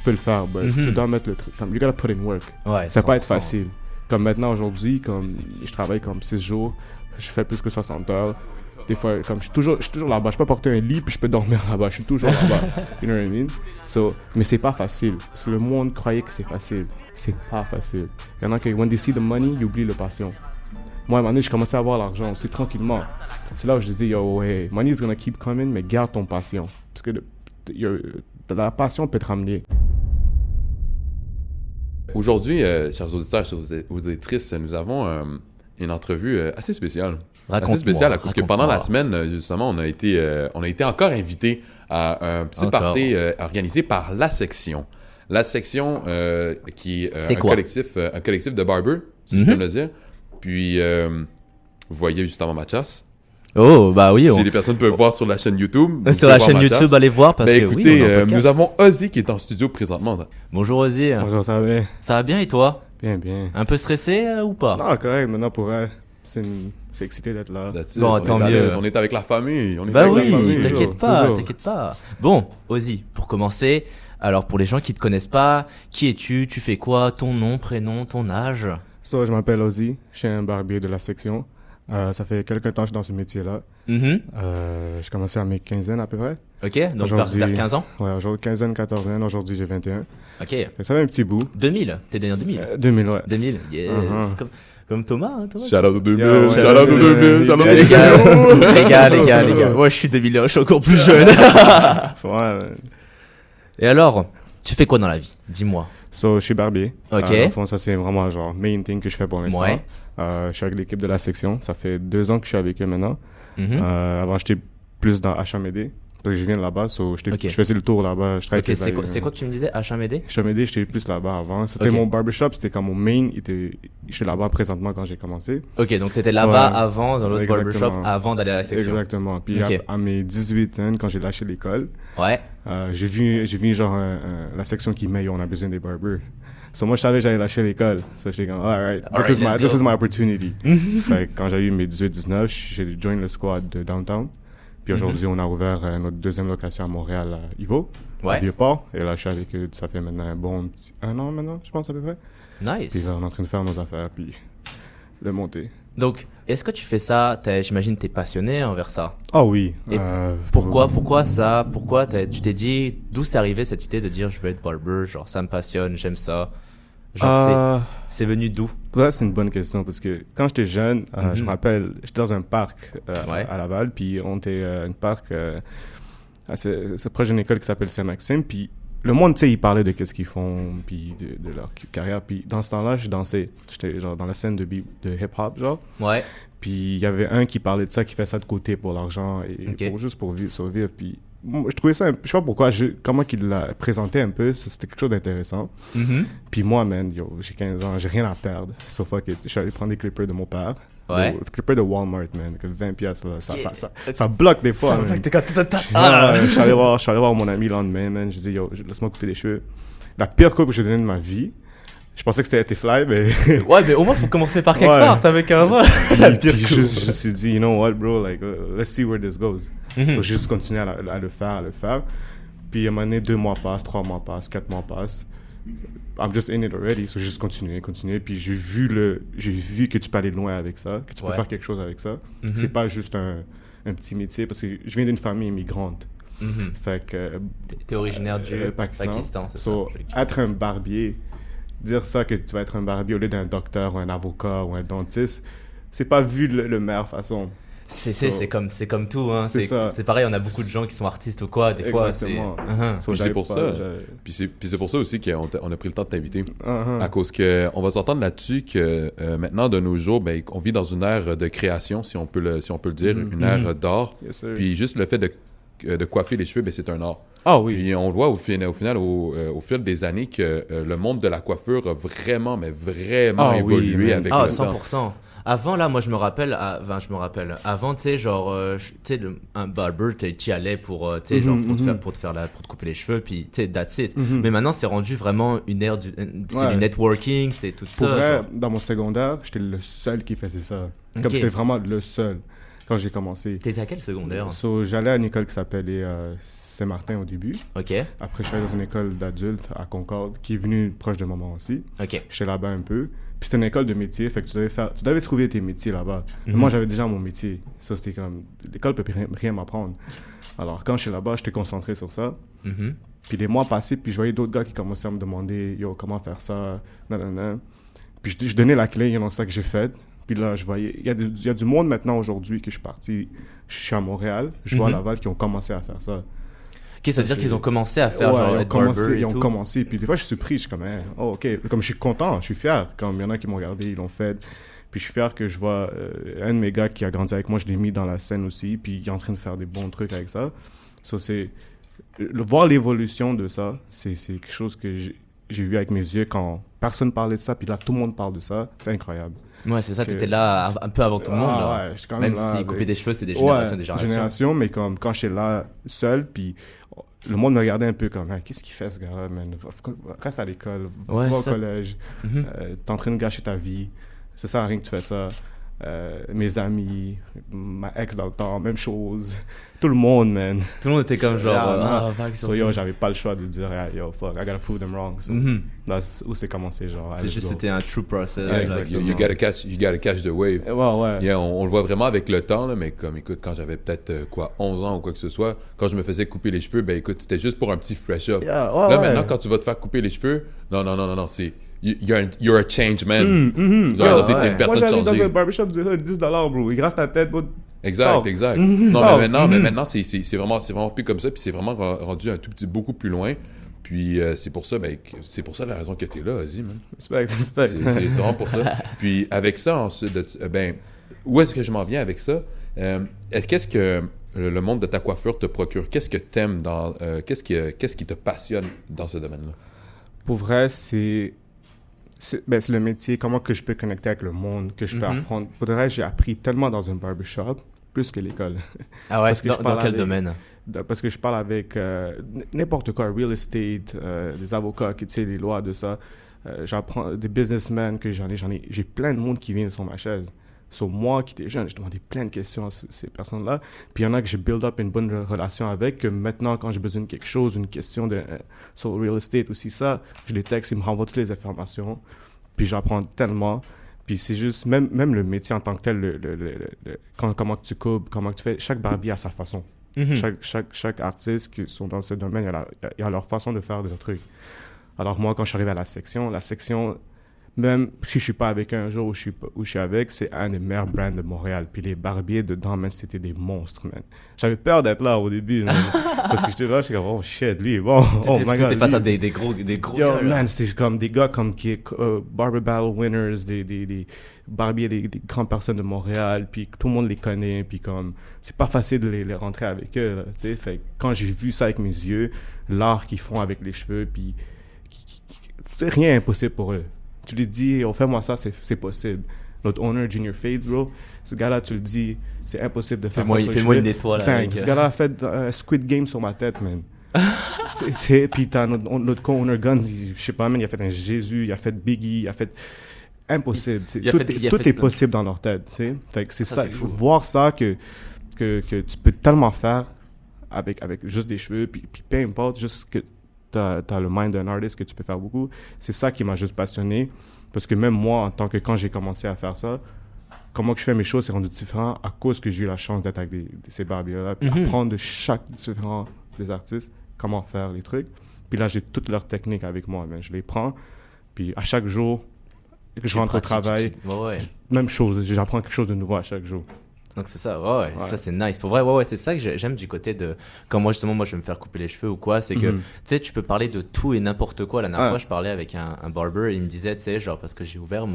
peux le faire, mais tu dois mettre le truc. Comme, you gotta put in work. Ouais, Ça va pas être 100%. facile. Comme maintenant, aujourd'hui, comme je travaille comme 6 jours, je fais plus que 60 heures. Des fois, comme je suis toujours là-bas. Je peux porter un lit puis je peux dormir là-bas. Je suis toujours là-bas. You know what I mean? So, mais c'est pas facile. Parce que le monde croyait que c'est facile. C'est pas facile. Il y en a qui, when they see the money, ils oublient le passion. Moi, à un moment donné, je commençais à avoir l'argent aussi tranquillement. C'est là où je dis, yo, hey, money is gonna keep coming, mais garde ton passion. Parce que la passion peut te ramener. Aujourd'hui, chers auditeurs, chères auditrices, nous avons une entrevue assez spéciale. Assez spéciale parce que pendant la semaine, justement, on a été encore invités à un petit party organisé par La Section. La Section, qui est un collectif de barbers, si je peux me le dire. Puis, vous voyez justement Mathias. Oh, bah oui. Si les personnes peuvent voir sur la chaîne YouTube. Sur la chaîne YouTube, allez voir parce que écoutez, oui, nous avons Ozzy qui est en studio présentement. Bonjour Ozzy. Bonjour, ça va bien? Ça va bien et toi? Bien, bien. Un peu stressé ou pas? Non, correct. Maintenant, pour elle, c'est excité d'être là. Bon, tant mieux. On est avec la famille. Bah oui, toujours. t'inquiète pas. Bon, Ozzy, pour commencer, alors pour les gens qui te connaissent pas, qui es-tu? Tu fais quoi? Ton nom, prénom, ton âge? So, je m'appelle Ozzy. Je suis un barbier de La Section. Ça fait quelques temps que je suis dans ce métier-là. J'ai commencé à mes quinzaines à peu près. Ok, donc vers 15 ans? Ouais, aujourd'hui quinzaine, quatorzaine. Aujourd'hui, j'ai 21. Ok. Ça fait un petit bout. 2000, t'es né en 2000? 2000, ouais. 2000, yes. Comme Thomas, hein, Thomas. Shout out au 2000, Yo, shout out au 2000, shout out au 2000. Les gars. Moi, je suis 2001, je suis encore plus jeune. Ouais. Et alors, tu fais quoi dans la vie? Dis-moi. So, je suis barbier. Ok. Au fond, ça, c'est vraiment genre main thing que je fais pour l'instant. Ouais. Je suis avec l'équipe de La Section. Ça fait 2 ans que je suis avec eux maintenant. Avant, j'étais plus dans HMD. Parce que je viens de là-bas, so je faisais le tour là-bas. Je Ok, c'est quoi que tu me disais, HMD? HMD, j'étais plus là-bas avant. C'était mon barbershop, c'était comme mon main. Je suis là-bas présentement quand j'ai commencé. Ok, donc t'étais là-bas avant, dans l'autre barbershop, avant d'aller à La Section. Exactement. Puis à mes 18 ans, quand j'ai lâché l'école, j'ai vu genre La Section qui met, on a besoin des barbers. So moi, je savais que j'allais lâcher l'école. So j'étais comme, alright, this is my opportunity. Fait que quand j'ai eu mes 18-19, j'ai joint le squad de Downtown. Puis aujourd'hui, on a ouvert notre deuxième location à Montréal, à Ivo, à Vieux-Port. Et là, je suis avec eux, ça fait maintenant un an maintenant, je pense à peu près. Nice. Puis là, on est en train de faire nos affaires, puis le monter. Donc, est-ce que tu fais ça, j'imagine t'es passionné envers ça? Ah oui. Et pourquoi ça? Pourquoi tu t'es dit, d'où c'est arrivé cette idée de dire je veux être barber, genre ça me passionne, j'aime ça? Genre c'est venu d'où? Là, c'est une bonne question parce que quand j'étais jeune, je me rappelle, j'étais dans un parc à Laval, puis on était un parc assez proche d'une école qui s'appelle Saint-Maxime, puis le monde, tu sais, ils parlaient de qu'est-ce qu'ils font, puis de leur carrière, puis dans ce temps-là, je dansais. J'étais genre dans la scène de hip-hop, genre. Ouais. Puis il y avait un qui parlait de ça, qui fait ça de côté pour l'argent et juste pour survivre, puis moi, je trouvais ça, je sais pas pourquoi, comment qu'il l'a présenté un peu, c'était quelque chose d'intéressant. Puis moi, man, j'ai 15 ans, j'ai rien à perdre. Sauf que je suis allé prendre des clippers de mon père. Ouais. Des clippers de Walmart, man, que 20 piastres, là, ça bloque des fois. Je suis allé voir mon ami le lendemain, man, je dis, yo, laisse-moi couper les cheveux. La pire coupe que j'ai donnée de ma vie. Je pensais que c'était fly, mais... Ouais, mais au moins, faut commencer par quelque part. T'avais 15 ans. La pire coupe. Je me suis dit, you know what, bro, like, let's see where this goes. So, j'ai juste continué à le faire. Puis, à un moment donné, 2 mois passent, 3 mois passent, 4 mois passent. I'm just in it already. So, j'ai juste continué. Puis, j'ai vu que tu peux aller loin avec ça, que tu peux faire quelque chose avec ça. C'est pas juste un petit métier, parce que je viens d'une famille immigrante. Fait que... T'es originaire du Pakistan, c'est ça? Être un barbier... Dire ça que tu vas être un barbier au lieu d'un docteur ou un avocat ou un dentiste, c'est pas vu de la meilleure façon. C'est comme tout, hein. C'est pareil, on a beaucoup de gens qui sont artistes ou quoi, des fois. Exactement. Puis c'est pour ça. Puis c'est pour ça aussi qu'on a pris le temps de t'inviter. À cause qu'on va s'entendre là-dessus que maintenant, de nos jours, ben, on vit dans une ère de création, si on peut le dire, une ère d'art. Yes, puis juste le fait de coiffer les cheveux, ben, c'est un art. Ah oui. Puis on le voit au final, au fil des années que le monde de la coiffure a vraiment évolué avec le temps. 100%. Avant, là, moi, je me rappelle, avant, tu sais, genre, un barber, tu y allais pour, tu sais, genre, pour te couper les cheveux, puis, tu sais, that's it. Mais maintenant, c'est rendu vraiment une ère c'est du networking, c'est tout ça. Pour vrai, dans mon secondaire, j'étais le seul qui faisait ça. Comme j'étais vraiment le seul. quand j'ai commencé. T'étais à quel secondaire? So, j'allais à une école qui s'appelait Saint-Martin au début. Ok. Après, je suis allé dans une école d'adultes à Concorde, qui est venue proche de maman aussi. Ok. J'étais là-bas un peu. Puis c'était une école de métier, fait que tu devais trouver tes métiers là-bas. Mais moi, j'avais déjà mon métier. Ça, c'était comme, l'école peut rien m'apprendre. Alors, quand je suis là-bas, j'étais concentré sur ça. Puis les mois passaient, puis je voyais d'autres gars qui commençaient à me demander, yo, comment faire ça, nanana. Puis je donnais la clé, c'est ça que j'ai fait. Puis là, je voyais, il y a du monde maintenant aujourd'hui que je suis parti, je suis à Montréal, je vois à Laval qui ont commencé à faire ça. Ok, ça veut dire qu'ils ont commencé à faire genre être barber et ils ont tout. commencé, puis des fois je suis pris, je suis comme, oh ok, comme je suis content, je suis fier. Comme il y en a qui m'ont regardé, ils l'ont fait. Puis je suis fier que je vois un de mes gars qui a grandi avec moi, je l'ai mis dans la scène aussi, puis il est en train de faire des bons trucs avec ça. So, voir l'évolution de ça, c'est quelque chose que j'ai vu avec mes yeux quand personne parlait de ça, puis là tout le monde parle de ça, c'est incroyable. Ouais, c'est ça, t'étais là un peu avant tout le monde. Là. Ouais, je suis quand même là, si couper des cheveux, c'est des générations, mais comme quand j'étais là seul, puis le monde me regardait un peu comme, qu'est-ce qu'il fait ce gars-là, man? Reste à l'école, va au collège, t'es en train de gâcher ta vie, ça sert à rien que tu fais ça. Mes amis, ma ex dans le temps, même chose. Tout le monde, man. Tout le monde était comme genre, vague sur ça. J'avais pas le choix de dire, yo, fuck, I gotta prove them wrong. So, là, où c'est commencé, genre. C'est juste, c'était un true process. Yeah, you gotta catch the wave. Ouais. Yeah, on le voit vraiment avec le temps, là, mais comme, écoute, quand j'avais peut-être, 11 ans ou quoi que ce soit, quand je me faisais couper les cheveux, ben écoute, c'était juste pour un petit fresh up. Là, maintenant, quand tu vas te faire couper les cheveux, non, c'est... You're a change man. Genre, t'es une personne changée. Moi, j'allais dans un barbershop de $10, bro. Il grasse ta tête, bro. Exact. Non, mais maintenant, c'est vraiment plus comme ça, puis c'est vraiment rendu un tout petit, beaucoup plus loin. Puis c'est pour ça la raison que t'es là, Ozzy, man. Respect. C'est vraiment pour ça. Puis avec ça, ensuite, où est-ce que je m'en viens avec ça? Qu'est-ce que le monde de ta coiffure te procure? Qu'est-ce que t'aimes dans... qu'est-ce qui te passionne dans ce domaine-là? Pour vrai, c'est le métier, comment que je peux connecter avec le monde, que je peux apprendre. Pour vrai, j'ai appris tellement dans un barbershop, plus que l'école. Ah ouais, dans quel domaine? Parce que je parle avec n'importe quoi, real estate, des avocats qui tirent les lois de ça. J'apprends des businessmen que j'ai plein de monde qui vient sur ma chaise. Sur moi qui étais jeune, j'ai demandé plein de questions à ces personnes-là. Puis il y en a que j'ai build up une bonne relation avec, que maintenant, quand j'ai besoin de quelque chose, une question sur real estate aussi, ça, je les texte, ils me renvoient toutes les informations. Puis j'apprends tellement. Puis c'est juste, même le métier en tant que tel, comment tu coupes, comment tu fais, chaque barbier a sa façon. Chaque artiste qui sont dans ce domaine, il y a leur façon de faire des trucs. Alors moi, quand je suis arrivé à la section, même si je suis pas avec un jour où je suis avec, c'est un des meilleurs brands de Montréal. Puis les barbiers dedans, man, c'était des monstres, man. J'avais peur d'être là au début, man, parce que j'étais là, j'étais comme, oh shit, lui, bon, oh my god. T'étais face à des gros yo, man, c'est comme des gars comme qui Barber Battle winners, des barbiers, des grandes personnes de Montréal, puis tout le monde les connaît, puis comme, c'est pas facile de les rentrer avec eux, tu sais. Fait quand j'ai vu ça avec mes yeux, l'art qu'ils font avec les cheveux, puis rien n'est impossible pour eux. Tu lui dis, oh, fais-moi ça, c'est possible. Notre owner, Junior Fades, bro, ce gars-là, tu le dis, c'est impossible de faire ça. Fais-moi une étoile. Ce gars-là a fait Squid Game sur ma tête, man. Puis t'as notre co-owner Guns, je sais pas, man, il a fait un Jésus, il a fait Biggie, il a fait... Impossible. Tout est possible dans leur tête, tu sais. Fait que c'est ça, il faut voir ça que tu peux tellement faire avec juste des cheveux, puis peu importe, juste que t'as le mind d'un artiste que tu peux faire beaucoup. C'est ça qui m'a juste passionné. Parce que même moi, quand j'ai commencé à faire ça, comment que je fais mes choses, c'est rendu différent à cause que j'ai eu la chance d'être avec ces barbiers-là. Puis apprendre de chaque différent des artistes, comment faire les trucs. Puis là, j'ai toutes leurs techniques avec moi. Mais je les prends. Puis à chaque jour que je rentre au travail, même chose. J'apprends quelque chose de nouveau à chaque jour. Donc c'est ça, ça c'est nice. Pour vrai, c'est ça que j'aime du côté de... Quand moi je vais me faire couper les cheveux ou quoi, c'est que, tu sais, tu peux parler de tout et n'importe quoi. La dernière fois, je parlais avec un barber et il me disait, tu sais, genre, parce que j'ai ouvert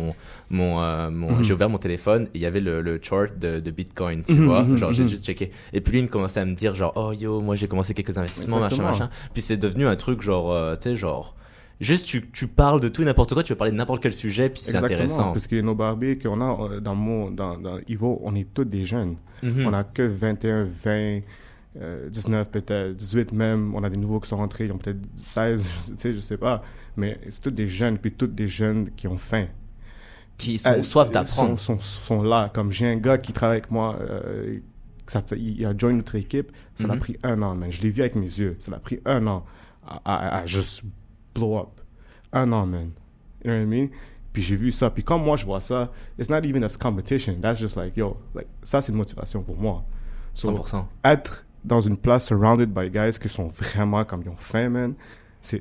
j'ai ouvert mon téléphone et il y avait le chart de Bitcoin, tu vois. Genre, j'ai juste checké. Et puis lui, il me commençait à me dire, genre, oh yo, moi j'ai commencé quelques investissements, machin. Puis c'est devenu un truc, genre, tu sais, genre... Juste, tu parles de tout et n'importe quoi, tu peux parler de n'importe quel sujet, puis c'est intéressant. Parce que nos barbiers qu'on a dans Ivo, on est tous des jeunes. On a que 21, 20, 19 peut-être, 18 même. On a des nouveaux qui sont rentrés, ils ont peut-être 16, je sais pas. Mais c'est tous des jeunes, puis tous des jeunes qui ont faim. qui sont soif d'apprendre. Sont là. Comme j'ai un gars qui travaille avec moi, il a joint notre équipe, ça l'a pris 1 an, man. Je l'ai vu avec mes yeux. Ça l'a pris 1 an à juste blow up. 1 an, man. You know what I mean? Puis j'ai vu ça. Puis quand moi je vois ça, it's not even a competition. That's just like, yo, like, ça c'est une motivation pour moi. So, 100%. Être dans une place surrounded by guys qui sont vraiment comme ils ont faim, man, tu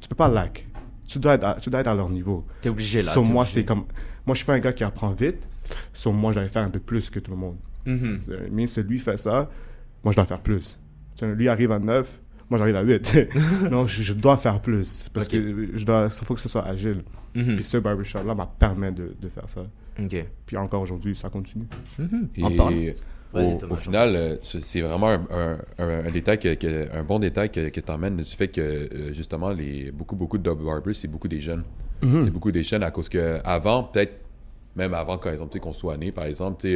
peux pas lack. Tu dois être à leur niveau. T'es obligé là. Moi, c'était comme, moi je suis pas un gars qui apprend vite. Moi je dois faire un peu plus que tout le monde. Mais si lui fait ça, moi je dois faire plus. Lui arrive à 9, moi j'arrive à 8. Non, je dois faire plus parce que il faut que ce soit agile. Puis ce barbershop là m'a permis de faire ça. Puis encore aujourd'hui, ça continue. Et au final, c'est vraiment un détail, un bon détail que t'emmènes du fait que justement beaucoup de dub barbers, c'est beaucoup des jeunes. C'est beaucoup des jeunes à cause que avant, peut-être même avant, quand exemple, qu'on soit né, par exemple,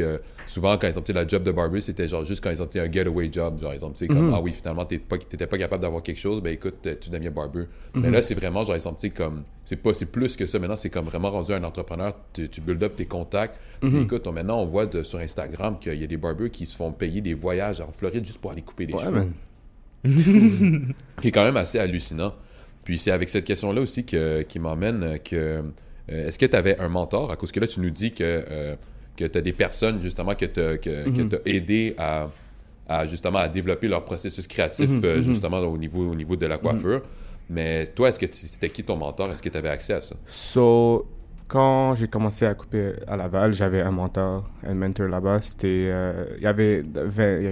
souvent, quand exemple, la job de barber, c'était genre juste quand exemple, un getaway job, genre exemple, comme, ah oui, finalement, t'étais pas capable d'avoir quelque chose, ben écoute, tu deviens barber. Mais là, c'est vraiment, genre exemple, comme, c'est plus que ça, maintenant, c'est comme vraiment rendu un entrepreneur, tu build up tes contacts, puis écoute, maintenant, on voit sur Instagram qu'il y a des barbers qui se font payer des voyages en Floride juste pour aller couper des cheveux. Qui est quand même assez hallucinant. Puis c'est avec cette question-là aussi qui m'emmène que... est-ce que tu avais un mentor? À cause que là, tu nous dis que tu as des personnes, justement, que t'as aidé à justement, à développer leur processus créatif, justement, au niveau de la coiffure. Mais toi, est-ce que c'était qui ton mentor? Est-ce que tu avais accès à ça? Quand j'ai commencé à couper à Laval, j'avais un mentor, un mentor là-bas. C'était... il y avait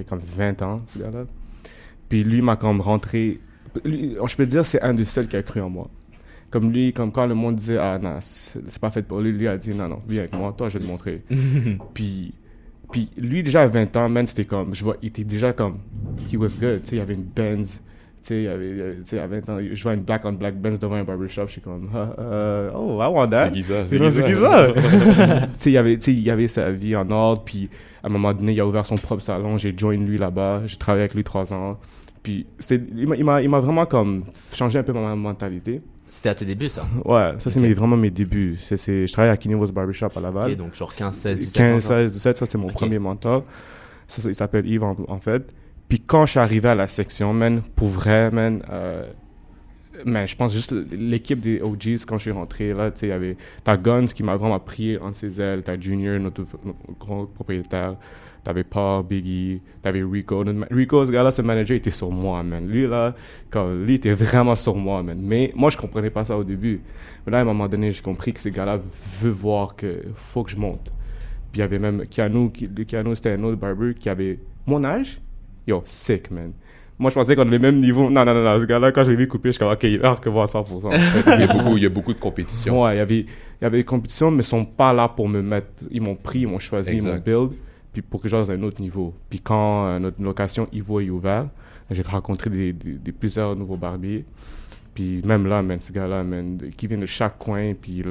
comme 20 ans, ce gars-là. Puis lui m'a comme rentré... je peux dire c'est un des seuls qui a cru en moi. Comme lui, comme quand le monde disait « Ah non, c'est pas fait pour lui », lui a dit « Non, viens avec moi, toi, je vais te montrer. » Puis lui, déjà à 20 ans, man, c'était comme... il était déjà comme... He was good, tu sais, il y avait une Benz, tu sais, à 20 ans, je vois une black on black Benz devant un barbershop, je suis comme oh, I want that. C'est qui ça? C'est qui ça? Tu sais, il y avait sa vie en ordre, puis à un moment donné, il a ouvert son propre salon, j'ai joint lui là-bas, j'ai travaillé avec lui 3 ans. Puis il m'a vraiment comme changé un peu ma mentalité. C'était à tes débuts, ça? Ouais, ça c'est vraiment mes débuts. Je travaillais à Kinewo's Barbershop à Laval. Ok, donc genre 15, 16, 17 15, 16, 17, ça c'est mon premier mentor. Ça, il s'appelle Yves en fait. Puis quand je suis arrivé à la section, man, pour vrai, man, je pense juste l'équipe des OGs, quand je suis rentré, là, tu sais, t'as Guns qui m'a vraiment pris entre ses ailes, t'as Junior, notre grand propriétaire, t'avais Paul, Biggie, t'avais Rico. Rico, ce gars-là, ce manager, était sur moi, man. Lui, là, lui, était vraiment sur moi, man. Mais moi, je comprenais pas ça au début. Mais là, à un moment donné, j'ai compris que ce gars-là veut voir que faut que je monte. Puis il y avait même Keanu, c'était un autre barber qui avait mon âge. Yo, sick, man. Moi, je pensais qu'on avait le même niveau. Non, ce gars-là, quand je l'ai vu couper, je suis comme, OK, il va recevoir 100%. Il y a beaucoup de compétition. Ouais, il y avait des compétitions, mais ils sont pas là pour me mettre... Ils m'ont pris, ils m'ont choisi, ils m'ont build, puis pour que j'aille dans un autre niveau. Puis quand notre location Ivo est ouverte, j'ai rencontré plusieurs nouveaux barbiers. Puis même là, man, ces gars-là, man, qui viennent de chaque coin, puis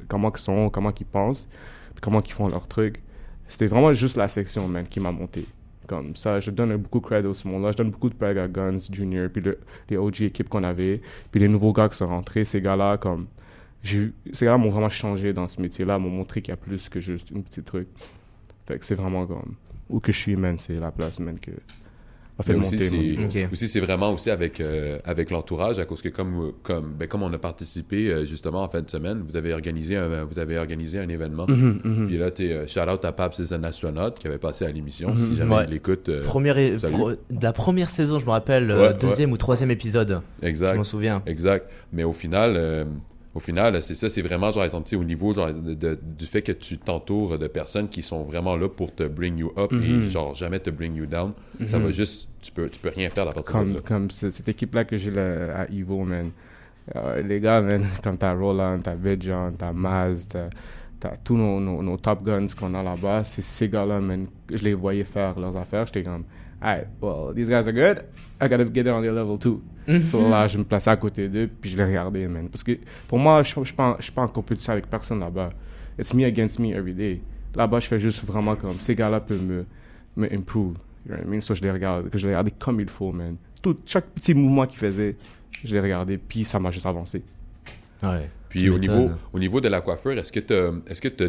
comment ils sont, comment ils pensent, puis comment ils font leurs trucs. C'était vraiment juste la section, man, qui m'a monté. Comme ça, je donne beaucoup de credit au ce monde-là. Je donne beaucoup de credit à Guns, Junior, puis les OG équipes qu'on avait, puis les nouveaux gars qui sont rentrés. Ces gars-là, ces gars-là m'ont vraiment changé dans ce métier-là, m'ont montré qu'il y a plus que juste une petite truc. Fait que c'est vraiment comme... Où que je suis, man, c'est la place, man, que... Aussi, c'est vraiment aussi avec l'entourage, à cause que comme on a participé justement en fin de semaine, vous avez organisé un événement. Puis là, shout out à Paps is an Astronaut qui avait passé à l'émission. Si jamais il l'écoute. De la première saison, je me rappelle, deuxième ou troisième épisode. Exact. Je m'en souviens. Exact. Mais au final, c'est ça, c'est vraiment genre exemple, au niveau genre, du fait que tu t'entoures de personnes qui sont vraiment là pour te bring you up et genre jamais te bring you down. Ça va juste, tu peux rien faire à partir de là. Comme cette équipe-là que j'ai à Ivo, man. Les gars, man, comme t'as Roland, t'as Vedjan, t'as Maz, t'as tous nos top guns qu'on a là-bas. C'est ces gars-là, man, je les voyais faire leurs affaires. J'étais comme, alright, well, these guys are good. I gotta get on their level too. So là, je me plaçais à côté d'eux, puis je les regardais, man. Parce que pour moi, je suis pas en compétition avec personne là-bas. It's me against me every day. Là-bas, je fais juste vraiment comme, ces gars-là peuvent me improve. You know what I mean? So je les regardais comme il faut, man. Chaque petit mouvement qu'ils faisaient, je les regardais, puis ça m'a juste avancé. Ouais. Puis au niveau de la coiffure, est-ce que t'as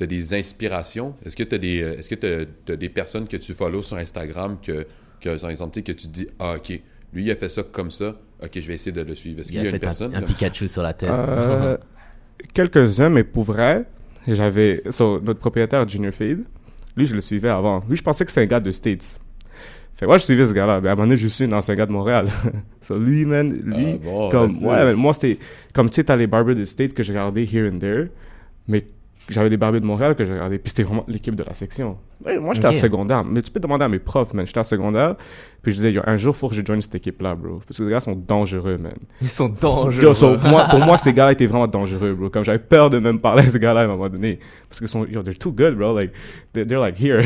des inspirations? Est-ce que t'as des personnes que tu follows sur Instagram que par exemple, que tu te dis, ah, OK, lui, il a fait ça comme ça. OK, je vais essayer de le suivre. Est-ce qu'il y a une personne? Un Pikachu sur la tête. Quelques-uns, mais pour vrai, j'avais... notre propriétaire, Junior Fade, lui, je le suivais avant. Lui, je pensais que c'était un gars de States. Fait que moi, je suivais ce gars-là. Mais à un moment donné, je suis c'est un gars de Montréal. Lui, man, moi, c'était... Comme, tu sais, t'as les barbers de States que j'ai regardés here and there, mais j'avais des barbers de Montréal que j'ai regardés, puis c'était vraiment l'équipe de la section. Ouais, moi, j'étais à secondaire, mais tu peux demander à mes profs, man. J'étais à secondaire, puis je disais, un jour, il faut que je joigne cette équipe-là, bro. Parce que les gars sont dangereux, man. Ils sont dangereux. Pour moi, ces gars-là étaient vraiment dangereux, bro. Comme j'avais peur de même parler à ces gars-là à un moment donné. Parce qu'ils sont, they're too good, bro. Like, they're like here.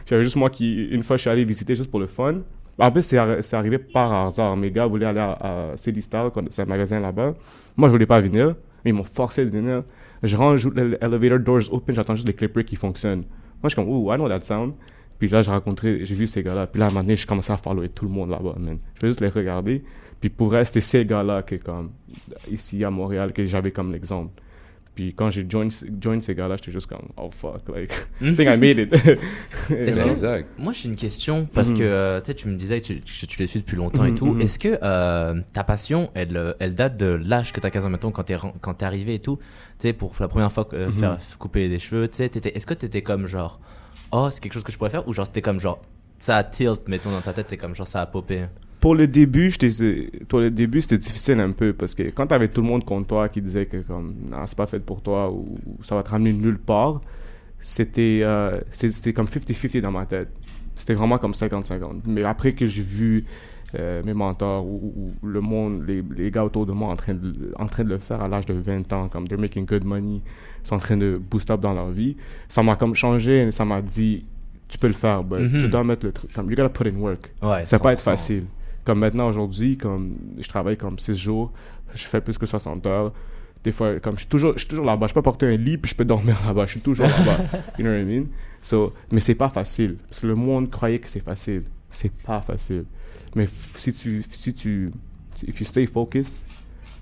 J'avais juste moi une fois, je suis allé visiter juste pour le fun. En plus, c'est arrivé par hasard. Mes gars voulaient aller à City Style, c'est un magasin là-bas. Moi, je voulais pas venir, mais ils m'ont forcé de venir. Je rentre, l'elevator doors open, j'attends juste les clippers qui fonctionnent. Moi, je suis comme, oh, I know that sound. Puis là, j'ai vu ces gars-là. Puis là, à un moment donné, je commençais à follower tout le monde là-bas, man. Je vais juste les regarder. Puis pour vrai, c'était ces gars-là que, comme, ici à Montréal, que j'avais comme l'exemple. Puis quand j'ai join ces gars-là, j'étais juste comme, oh fuck, like, I think I made it. Moi, j'ai une question, parce que tu me disais que tu les suis depuis longtemps et tout. Est-ce que ta passion, elle date de l'âge que t'as 15 ans, mettons, quand t'es arrivé et tout, tu sais, pour la première fois faire couper des cheveux, tu sais, est-ce que t'étais comme genre, oh, c'est quelque chose que je pourrais faire, ou genre c'était comme genre, ça a tilt, mettons, dans ta tête, t'es comme genre, ça a popé? Pour le début, c'était difficile un peu parce que quand t'avais tout le monde contre toi qui disait que comme non, c'est pas fait pour toi ou ça va te ramener nulle part, c'était comme 50-50 dans ma tête. C'était vraiment comme 50-50. Mais après que j'ai vu mes mentors ou le monde, les gars autour de moi en train de le faire à l'âge de 20 ans, comme they're making good money, ils sont en train de boost up dans leur vie, ça m'a comme changé, ça m'a dit tu peux le faire, but tu dois mettre le truc, comme you gotta put in work. Ouais, ça va pas être facile. Comme maintenant, aujourd'hui, comme je travaille comme 6 jours, je fais plus que 60 heures. Des fois, comme je suis toujours là-bas. Je peux porter un lit puis je peux dormir là-bas. Je suis toujours là-bas. You know what I mean? Mais c'est pas facile. Parce que le monde croyait que c'est facile. C'est pas facile. Mais si tu if you stay focused,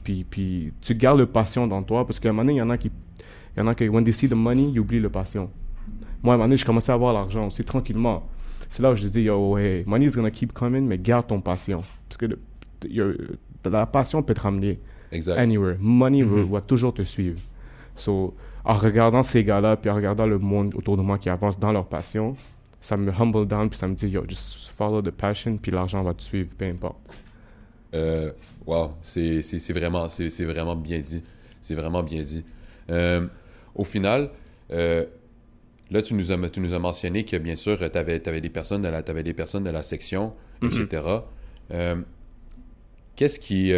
puis tu gardes le passion dans toi, parce qu'à un moment donné, il y en a qui, when they see the money, ils oublient le passion. Moi, à un moment donné, je commençais à avoir l'argent aussi tranquillement. C'est là où je dis, yo, hey, money is gonna keep coming, mais garde ton passion. Parce que la passion peut te ramener anywhere. Money va toujours te suivre. So, en regardant ces gars-là, puis en regardant le monde autour de moi qui avance dans leur passion, ça me humble down, puis ça me dit, yo, just follow the passion, puis l'argent va te suivre, peu importe. Wow, c'est vraiment bien dit. C'est vraiment bien dit. Au final, là, tu nous as mentionné que, bien sûr, tu avais des personnes de la section, etc. Qu'est-ce qui...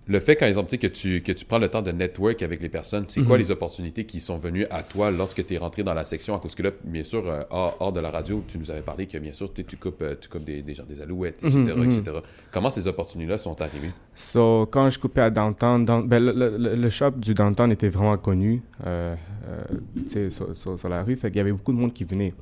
le fait, par exemple, que tu prends le temps de network avec les personnes, c'est quoi les opportunités qui sont venues à toi lorsque tu es rentré dans la section? À cause que là, bien sûr, hors de la radio, tu nous avais parlé que, bien sûr, tu coupes des gens, des alouettes, etc. Comment ces opportunités-là sont arrivées? Quand je coupais à Downtown, le shop du Downtown était vraiment connu sur la rue, fait qu'il y avait beaucoup de monde qui venait.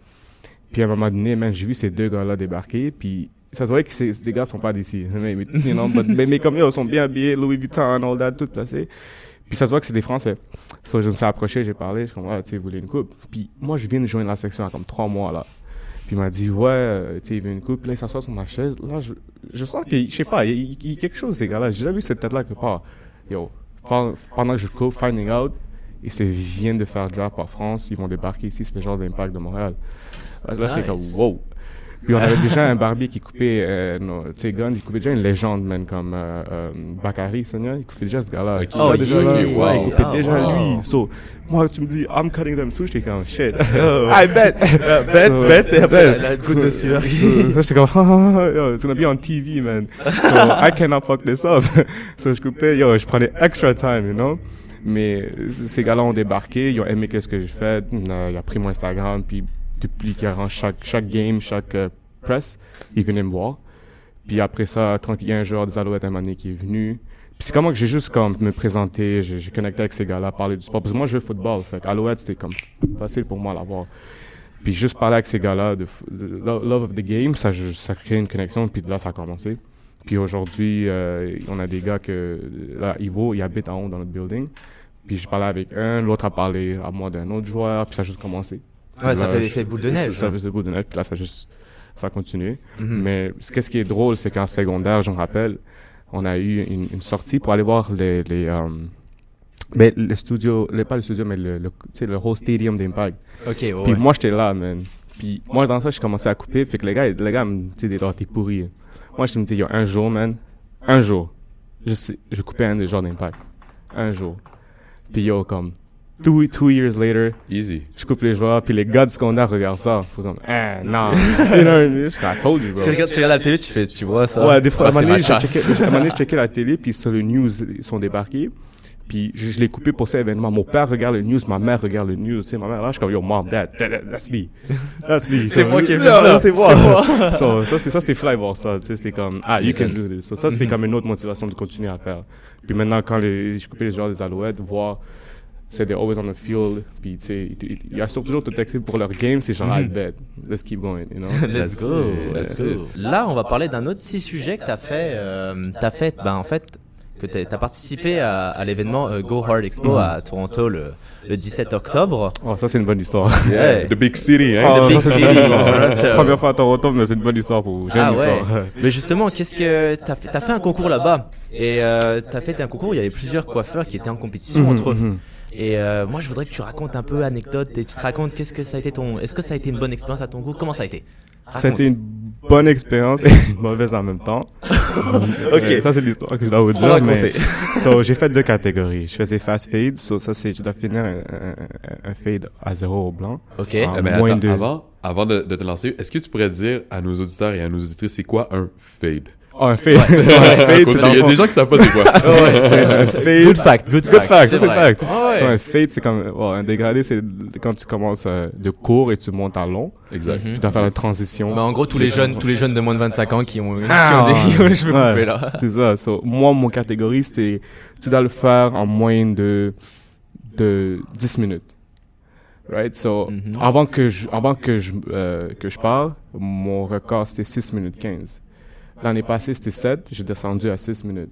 Puis à un moment donné, j'ai vu ces deux gars-là débarquer, puis ça se voit que ces gars sont pas d'ici. Mais comme ils sont bien habillés, Louis Vuitton, all that, tout placé. Puis ça se voit que c'est des Français. Je me suis approché, j'ai parlé, je suis comme, tu sais, vous voulez une coupe? Puis moi, je viens de joindre la section il y a comme 3 mois, là. Puis il m'a dit, ouais, tu sais, il veut une coupe. Puis là, il s'assoit sur ma chaise. Là, je sens qu'il, je sais pas, il y a quelque chose, ces gars-là. J'ai déjà vu cette tête-là quelque part. Yo, pendant que je coupe, finding out, ils viennent de faire drop en France, ils vont débarquer ici, c'est le genre d'impact de Montréal. Là, j'étais comme, wow. Puis on avait déjà un barbier qui coupait, tu sais, Gun, il coupait déjà une légende, man, comme Bakary, Sonia, il coupait déjà ce gars-là. Il coupait déjà lui. So, moi, tu me dis, I'm cutting them too, j'étais comme, shit. I bet. Bet, et après, la goutte de sueur. J'étais comme, it's gonna be on TV, man. So, I cannot fuck this up. So, je coupais, je prenais extra time, you know. Mais ces gars-là ont débarqué, ils ont aimé ce que j'ai fait, il a pris mon Instagram, puis depuis qu'il arrange chaque game, chaque press, il venait me voir. Puis après ça, il y a un joueur des Alouettes un moment donné qui est venu. Puis c'est comment que j'ai juste comme me présenter, j'ai connecté avec ces gars-là, parlé du sport. Parce que moi, je joue au football, fait Alouettes, c'était comme facile pour moi à l'avoir. Puis juste parler avec ces gars-là, de love of the game, ça crée une connexion, puis de là, ça a commencé. Puis aujourd'hui, on a des gars là, Ivo, il habite en haut dans notre building. Puis je parlais avec un, l'autre a parlé à moi d'un autre joueur, puis ça a juste commencé. Ouais, là, ça fait effet boule de neige. Ça fait boule de neige, puis là, ça a continué. Mais ce qui est drôle, c'est qu'en secondaire, je me rappelle, on a eu une sortie pour aller voir le studio, pas le studio, mais le whole stadium d'Impact. Ok, ouais. Puis moi, j'étais là, man. Puis moi, dans ça, je commençais à couper. Fait que les gars me disaient, t'es pourri. Moi, je me dis, un jour, man, je coupais un des joueurs d'Impact. Un jour. Puis comme, two years later, Easy. je coupe les joueurs, puis les gars du secondaire regardent ça. C'est comme, non. You know what I mean? I told you, bro. Tu regardes la télé, tu vois ça. Ouais, des fois, à un moment donné, je je checkais la télé, puis sur le news, ils sont débarqués. Puis je l'ai coupé pour cet événement. Mon père regarde le news, ma mère regarde le news. C'est ma mère là, je suis comme, yo, mom, dad, that's me. That's me. C'est moi qui ai fait ça. C'est moi. Ça, c'était fly voir ça. Tu sais, c'était comme, you can do this. Ça, c'était comme une autre motivation de continuer à faire. Puis maintenant, quand je coupais les joueurs des Alouettes, voir, c'est they're always on the field. Puis tu sais, ils assurent toujours de te texter pour leur game. C'est genre, I bet. Let's keep going, you know. Let's go. Là, on va parler d'un autre sujet que t'as fait, en fait, que t'as participé à l'événement Go Hard Expo à Toronto le 17 octobre. Oh, ça c'est une bonne histoire. Yeah. The Big City, hein? The Big City. Première fois à Toronto, mais c'est une bonne histoire pour... J'aime l'histoire. Mais justement, qu'est-ce que... T'as fait un concours là-bas. Et t'as fait un concours, il y avait plusieurs coiffeurs qui étaient en compétition entre eux. Et moi, je voudrais que tu racontes un peu anecdote et tu te racontes est-ce que ça a été une bonne expérience à ton goût? Comment ça a été? Ça a été une bonne expérience et une mauvaise en même temps. Ok. Ça, c'est l'histoire que je dois vous dire. Mais, j'ai fait 2 catégories. Je faisais fast fade. Ça, c'est, tu dois finir un fade à 0 au blanc. Ok. Mais attends, avant de te lancer, est-ce que tu pourrais dire à nos auditeurs et à nos auditrices, c'est quoi un fade? Oh, un fade. Il y a des gens qui savent pas c'est quoi. C'est un fade. Good fact. C'est fact. Un fade, c'est comme, un dégradé, c'est quand tu commences de court et tu montes à long. Exact. Tu dois faire une transition. Mais en gros, tous les jeunes de moins de 25 ans qui ont les cheveux coupés là. C'est ça. Moi, mon catégorie, c'était, tu dois le faire en moins de 10 minutes. Right? Avant que je parle, mon record, c'était 6 minutes 15. L'année passée, c'était 7. J'ai descendu à 6 minutes.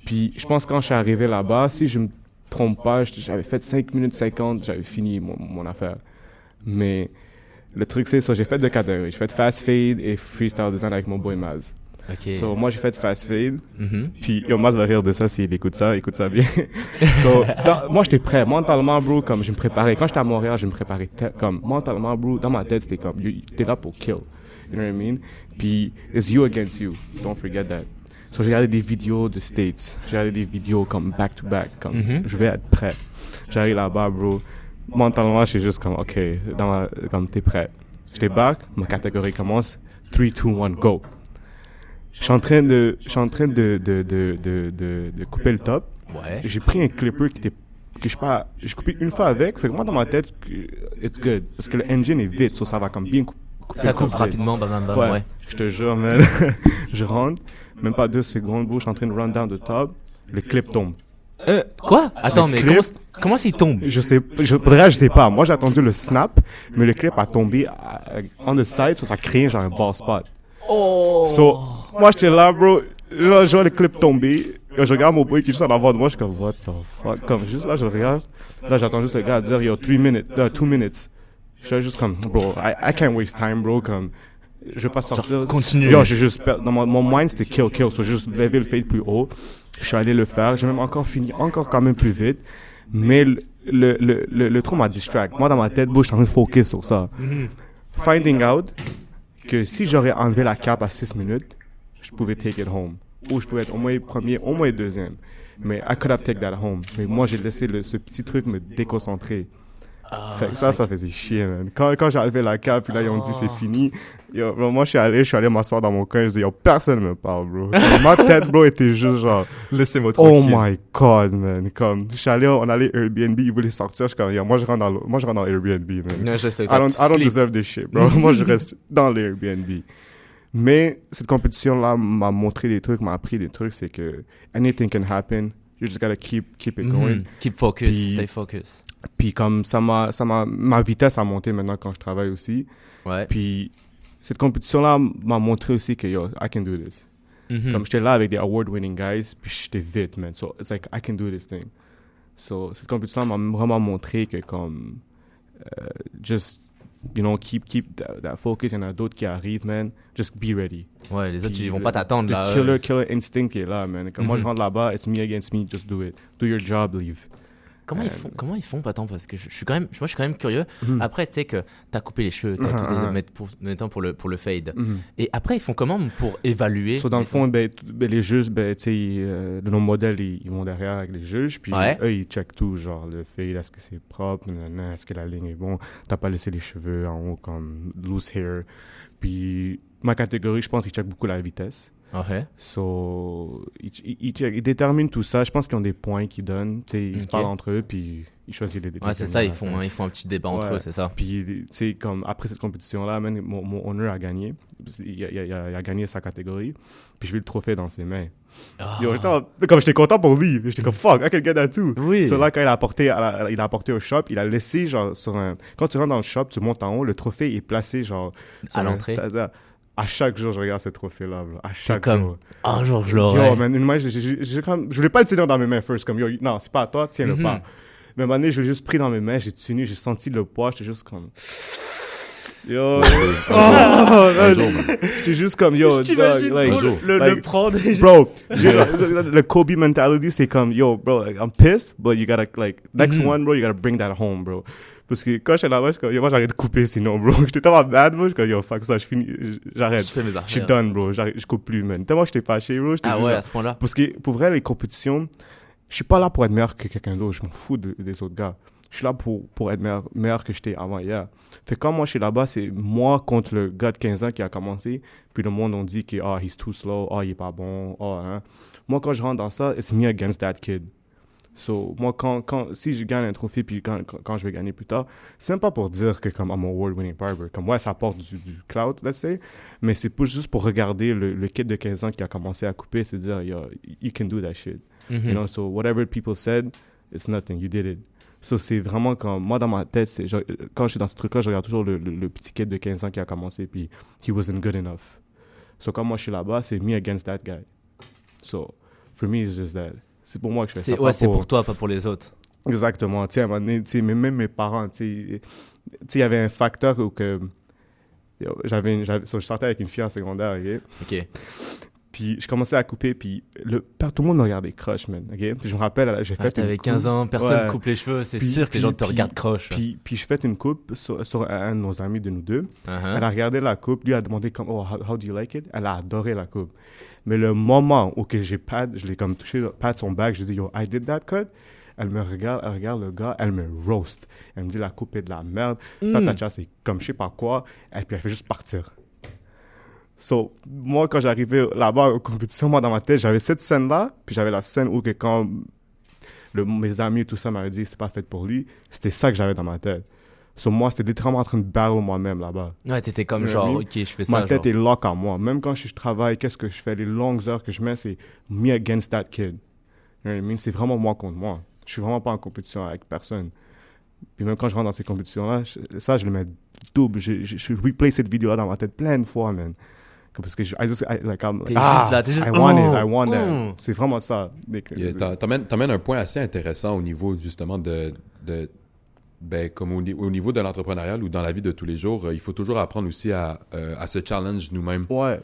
Puis, je pense que quand je suis arrivé là-bas, si je me trompe pas, j'avais fait 5 minutes 50, j'avais fini mon affaire. Mais le truc, c'est ça, j'ai fait 2 catégories. J'ai fait fast fade et freestyle design avec mon boy Maz. Ok. Moi, j'ai fait fast fade. Puis, Maz va rire de ça s'il écoute ça bien. Moi, j'étais prêt. Mentalement, bro, comme je me préparais. Quand j'étais à Montréal, je me préparais comme mentalement, bro, dans ma tête, c'était comme, t'es là pour kill. You know what I mean? Puis, it's you against you. Don't forget that. J'ai regardé des vidéos de States. J'ai regardé des vidéos comme back-to-back. Comme, je vais être prêt. J'arrive là-bas, bro. Mentalement, je suis juste comme, OK, comme t'es prêt. Je débarque, ma catégorie commence. 3, 2, 1, go. Je suis en train de couper le top. Ouais. J'ai pris un clipper j'ai coupé une fois avec. Fait que moi, dans ma tête, it's good. Parce que le engine est vite, ça va comme bien couper. Ça coupe rapidement, ouais. Je te jure, man. Je rentre, même pas 2 secondes, bro, je suis en train de run down the top, le clip tombe. Quoi? Attends, mais comment s'il tombe? Je sais pas. Moi, j'ai attendu le snap, mais le clip a tombé on the side, ça a créé genre un ball spot. Oh! Moi, j'étais là, bro, je vois le clip tomber, je regarde mon boy qui est juste en avant de moi, je suis comme, what the fuck? Comme, juste là, je le regarde, là, j'attends juste le gars dire, yo, 2 minutes. Je suis juste comme, bro, I can't waste time, bro, comme, je vais pas sortir. Continue. Yo, j'ai juste, dans mon mind, c'était kill, juste lever le fade plus haut. Je suis allé le faire, j'ai même encore fini, quand même plus vite. Mais le trou m'a distract. Moi, dans ma tête, bro, je suis en train de focus sur ça. Finding out que si j'aurais enlevé la cape à 6 minutes, je pouvais take it home. Ou je pouvais être au moins premier, au moins deuxième. Mais I could have taken that home. Mais moi, j'ai laissé ce petit truc me déconcentrer. Fait que ça faisait chier, man. Quand j'ai enlevé la cape, puis là, ils ont dit c'est fini. Yo, bro, moi, je suis allé m'asseoir dans mon coin. Je dis, yo, personne me parle, bro. Ma tête, bro, était juste genre. Laissez-moi tranquille. Oh my god, man. Comme, on allait Airbnb, ils voulaient sortir. Je suis comme, yo, moi, je rentre dans Airbnb, man. Non, je sais, I don't deserve this shit, bro. Moi, je reste dans l'Airbnb. Mais cette compétition-là m'a montré des trucs, m'a appris des trucs. C'est que anything can happen. You just gotta keep it going. Keep focus, stay focus. Puis comme ma vitesse a monté maintenant quand je travaille aussi. Ouais. Puis cette compétition-là m'a montré aussi que yo, I can do this. Comme j'étais là avec des award-winning guys, puis j'étais vite, man. So, it's like, I can do this thing. So, cette compétition m'a vraiment montré que comme, just, you know, keep that focus. Il y en a d'autres qui arrivent, man. Just be ready. Ouais, les autres, ils vont pas t'attendre, là. Le killer instinct qui est là, man. Comme moi, je rentre là-bas, it's me against me, just do it. Do your job, leave. Comment ils font, attends, parce que je suis quand même curieux. Après, tu sais que t'as coupé les cheveux, t'as tout mettons pour le fade. Et après, ils font comment pour évaluer? So, dans le fond, les juges, tu sais, nos modèles, ils vont derrière avec les juges, puis eux, ils checkent tout, genre le fade, est-ce que c'est propre, est-ce que la ligne est bon, t'as pas laissé les cheveux en haut comme loose hair. Puis ma catégorie, je pense qu'ils checkent beaucoup la vitesse. Okay. So, ils déterminent tout ça. Je pense qu'ils ont des points qu'ils donnent. Ils se parlent entre eux, puis ils choisissent les détails. Ouais, c'est ça, ils font un petit débat entre eux, c'est ça. Puis, tu sais, comme après cette compétition-là, mon owner a gagné. Il a gagné sa catégorie. Puis, je vais le trophée dans ses mains. Yo, comme j'étais content pour lui. J'étais comme, fuck, I can get that too. Oui. So là, quand il a apporté au shop, il a laissé, genre, quand tu rentres dans le shop, tu montes en haut, le trophée est placé, genre, à l'entrée. À chaque jour, je regarde ce trophée-là, bro. À chaque jour. Un jour, je l'aurai. Yo, man, une main, je voulais pas le tenir dans mes mains first. Comme, yo, non, c'est pas à toi, tiens-le pas. Mais à un moment donné, je l'ai juste pris dans mes mains, j'ai tenu, j'ai senti le poids, j'étais juste comme. Yo. J'étais juste comme, yo. T'imagines le prendre. Bro, le Kobe mentality, c'est comme, yo, bro, like, I'm pissed, but you gotta, like, next one, bro, you gotta bring that home, bro. Parce que quand j'étais là-bas, je suis comme, yo, moi, j'arrête de couper sinon, bro. J'étais tellement bad, bro. Je suis comme, yo, fuck ça, j'arrête. Je fais mes affaires. Je suis done, bro. Je coupe plus, man. Tellement que j'étais fâché, bro. Ah ouais, à ce point-là. Parce que, pour vrai, les compétitions, je suis pas là pour être meilleur que quelqu'un d'autre. Je m'en fous des autres gars. Je suis là pour être meilleur que j'étais avant hier. Fait que quand moi, je suis là-bas, c'est moi contre le gars de 15 ans qui a commencé. Puis le monde, on dit que, he's too slow, il est pas bon, hein. Moi, quand je rentre dans ça, it's me against that kid. So, moi, si je gagne un trophée, puis quand je vais gagner plus tard, c'est même pas pour dire que comme I'm an award-winning barber. Comme, ouais, ça apporte du clout, let's say, mais c'est juste pour regarder le kid de 15 ans qui a commencé à couper, c'est dire, yo, you can do that shit. You know, so whatever people said, it's nothing, you did it. So, c'est vraiment comme, moi, dans ma tête, quand je suis dans ce truc-là, je regarde toujours le petit kid de 15 ans qui a commencé, puis he wasn't good enough. So, quand moi, je suis là-bas, c'est me against that guy. So, for me, it's just that. C'est pour moi que je fais ça. Ouais, c'est pour toi, pas pour les autres. Exactement. Tu sais, à un moment donné, même mes parents, tu sais, il y avait un facteur où que... je sortais avec une fille en secondaire, OK. Puis je commençais à couper, puis tout le monde me regardait croche, man, OK? Puis je me rappelle, j'ai fait t'avais 15 ans, personne ne coupe les cheveux, c'est sûr que les gens te regardent croche. Puis j'ai fait une coupe sur un de nos amis de nous deux. Elle a regardé la coupe, lui a demandé comme, oh, how do you like it? Elle a adoré la coupe. Mais le moment où que je l'ai comme touché, pat son back, je dis, yo, I did that cut. Elle me regarde, elle regarde le gars, elle me roast. Elle me dit, la coupe est de la merde. Tata, c'est comme je sais pas quoi. Et puis elle fait juste partir. So, moi, quand j'arrivais là-bas aux compétitions, moi, dans ma tête, j'avais cette scène-là, puis j'avais la scène où que quand mes amis et tout ça m'avaient dit que c'est pas fait pour lui, c'était ça que j'avais dans ma tête. So, moi, c'était littéralement en train de battle moi-même là-bas. Ouais, t'étais comme genre, OK, je fais ça. Ma tête est lock en moi. Même quand je travaille, qu'est-ce que je fais, les longues heures que je mets, c'est me against that kid. You know what I mean? C'est vraiment moi contre moi. Je suis vraiment pas en compétition avec personne. Puis même quand je rentre dans ces compétitions-là, je le mets double. Je replay cette vidéo-là dans ma tête plein de fois, man. Parce que t'es juste là, t'es juste... I want that. C'est vraiment ça. T'amènes un point assez intéressant au niveau, justement, comme au niveau de l'entrepreneuriat ou dans la vie de tous les jours, il faut toujours apprendre aussi à se challenge nous-mêmes. Ouais.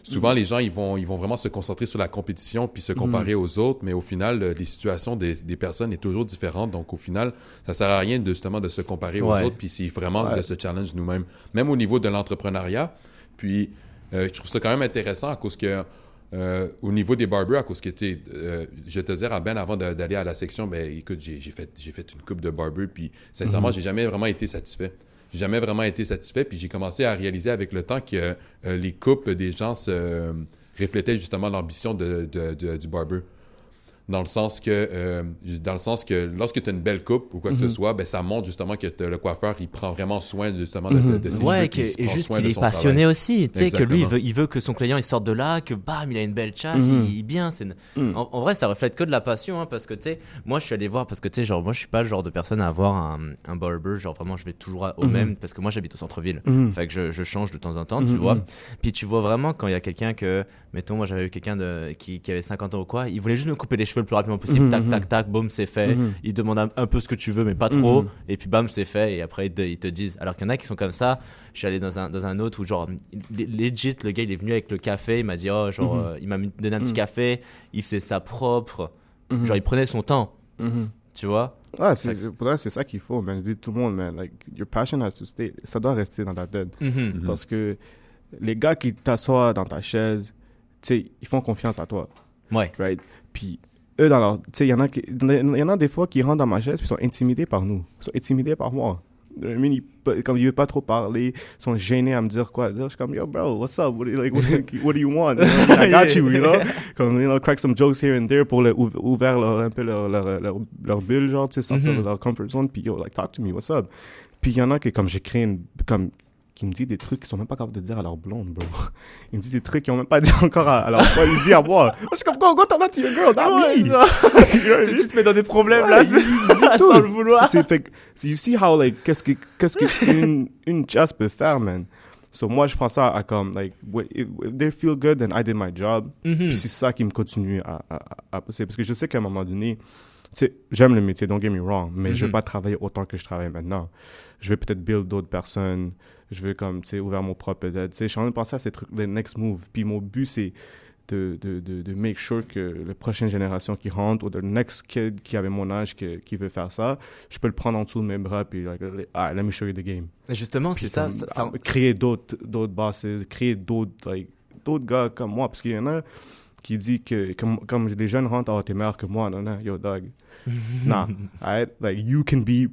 Souvent, les gens, ils vont vraiment se concentrer sur la compétition puis se comparer aux autres, mais au final, les situations des personnes est toujours différentes. Donc, au final, ça sert à rien justement de se comparer aux autres, puis c'est vraiment de se challenge nous-mêmes. Même au niveau de l'entrepreneuriat. Puis, je trouve ça quand même intéressant à cause que au niveau des barbers, à cause que je te disais avant d'aller à la section, ben écoute, j'ai fait une coupe de barber, puis sincèrement, j'ai jamais vraiment été satisfait. Puis j'ai commencé à réaliser avec le temps que les coupes des gens reflétaient justement l'ambition du barber. dans le sens que lorsque tu as une belle coupe ou quoi que ce soit, ben ça montre justement que le coiffeur, il prend vraiment soin justement de ses cheveux. Et juste qu'il est passionné aussi, tu sais, que lui, il veut que son client, il sorte de là, que bam, il a une belle chasse, il est bien. En vrai, ça reflète que de la passion, hein, parce que, tu sais, moi, je suis allé voir, parce que, tu sais, genre, moi, je suis pas le genre de personne à avoir un barber, genre, vraiment, je vais toujours au même, parce que moi, j'habite au centre-ville. Fait que je change de temps en temps, tu vois. Puis tu vois vraiment quand il y a quelqu'un que, mettons, moi, j'avais eu quelqu'un qui avait 50 ans ou quoi, il voulait juste me couper les cheveux le plus rapidement possible, tac, tac, tac, boum, c'est fait. Il demande un peu ce que tu veux, mais pas trop, et puis bam, c'est fait, et après, ils te disent. Alors qu'il y en a qui sont comme ça. Je suis allé dans un autre où, genre, legit, le gars, il est venu avec le café, il m'a dit, oh, genre, il m'a donné un petit café, il faisait ça propre, genre, il prenait son temps, tu vois. Ouais, pour vrai, c'est ça qu'il faut, man. Je dis tout le monde, man, like, your passion has to stay. Ça doit rester dans ta tête. Parce que les gars qui t'assoient dans ta chaise, tu sais, ils font confiance à toi. Ouais. Right? Puis eux, tu sais, il y en a des fois qui rentrent dans ma chaise puis sont intimidés par nous. Ils sont intimidés par moi. Comme il veut pas trop parler, ils sont gênés à me dire quoi dire. Je suis comme, yo, bro, what's up? What do you want? You know? I got you, you know? Comme, you know, crack some jokes here and there pour ouvrir un peu leur bulle, genre, tu sais, sortir de leur comfort zone. Puis, yo, like, talk to me, what's up? Puis, il y en a qui, comme j'ai créé qui me dit des trucs qu'ils sont même pas capables de dire à leur blonde, bro. Ils me disent des trucs qu'ils ont même pas dit encore à leur femme. Ils disent à moi. Parce que, go talk that to your girl, not me. Si tu te mets dans des problèmes, là, sans le vouloir. You see how, like, qu'est-ce qu'une chasse peut faire, man. So, moi, je prends ça à comme, like, if they feel good, then I did my job. Puis c'est ça qui me continue à passer. Parce que je sais qu'à un moment donné, tu sais, j'aime le métier, don't get me wrong, mais je vais pas travailler autant que je travaille maintenant. Je vais peut-être build d'autres personnes. Je veux comme, tu sais, ouvrir mon propre peut-être. Tu sais, je suis en train de penser à ces trucs, les next move. Puis mon but, c'est de make sure que la prochaine génération qui rentre, ou le next kid qui avait mon âge qui veut faire ça, je peux le prendre en dessous de mes bras, puis like, let me show you the game. Mais justement, puis c'est ça. Créer d'autres bosses, créer d'autres gars comme moi, parce qu'il y en a qui dit que comme les jeunes rentrent, oh, t'es meilleur que moi, non, yo, dog. Nah, like, you can be